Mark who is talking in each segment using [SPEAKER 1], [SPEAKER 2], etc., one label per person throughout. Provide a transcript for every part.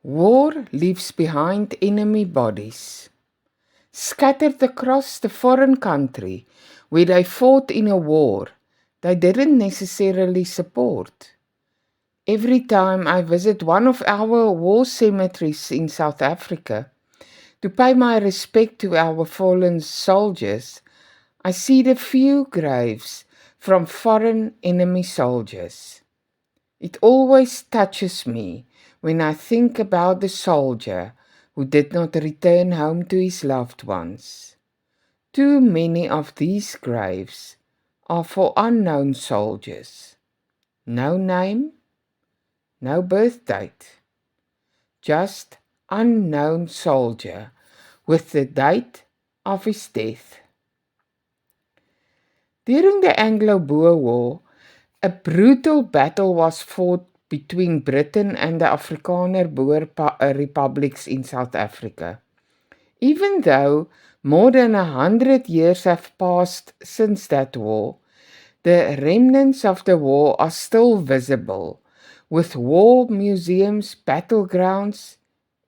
[SPEAKER 1] War leaves behind enemy bodies, scattered across the foreign country where they fought in a war they didn't necessarily support. Every time I visit one of our war cemeteries in South Africa to pay my respect to our fallen soldiers, I see the few graves from foreign enemy soldiers. It always touches me when I think about the soldier who did not return home to his loved ones. Too many of these graves are for unknown soldiers. No name, no birth date, just unknown soldier with the date of his death. During the Anglo-Boer War, a brutal battle was fought between Britain and the Afrikaner Boer republics in South Africa. Even though more than 100 years have passed since that war, the remnants of the war are still visible, with war museums, battlegrounds,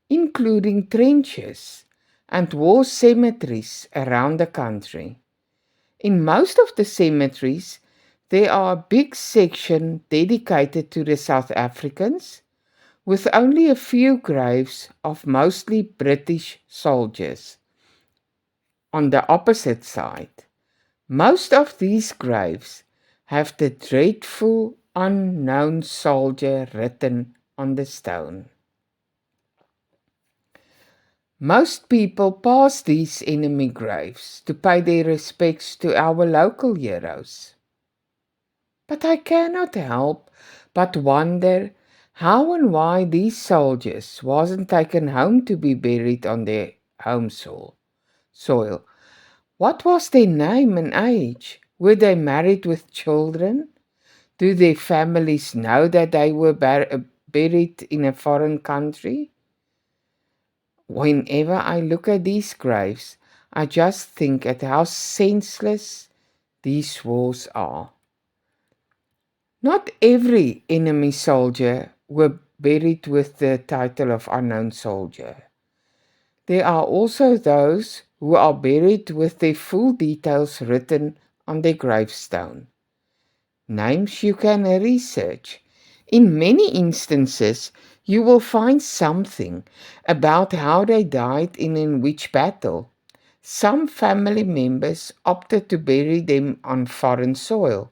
[SPEAKER 1] including trenches, and war cemeteries around the country. In most of the cemeteries, there are a big section dedicated to the South Africans, with only a few graves of mostly British soldiers. On the opposite side, most of these graves have the dreadful unknown soldier written on the stone. Most people pass these enemy graves to pay their respects to our local heroes. But I cannot help but wonder how and why these soldiers wasn't taken home to be buried on their home soil. What was their name and age? Were they married with children? Do their families know that they were buried in a foreign country? Whenever I look at these graves, I just think at how senseless these wars are. Not every enemy soldier were buried with the title of unknown soldier. There are also those who are buried with their full details written on their gravestone. Names you can research. In many instances, you will find something about how they died and in which battle. Some family members opted to bury them on foreign soil,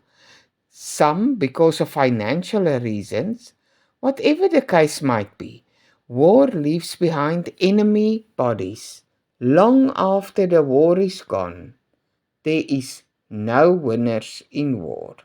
[SPEAKER 1] some because of financial reasons. Whatever the case might be, war leaves behind enemy bodies. Long after the war is gone, there is no winners in war.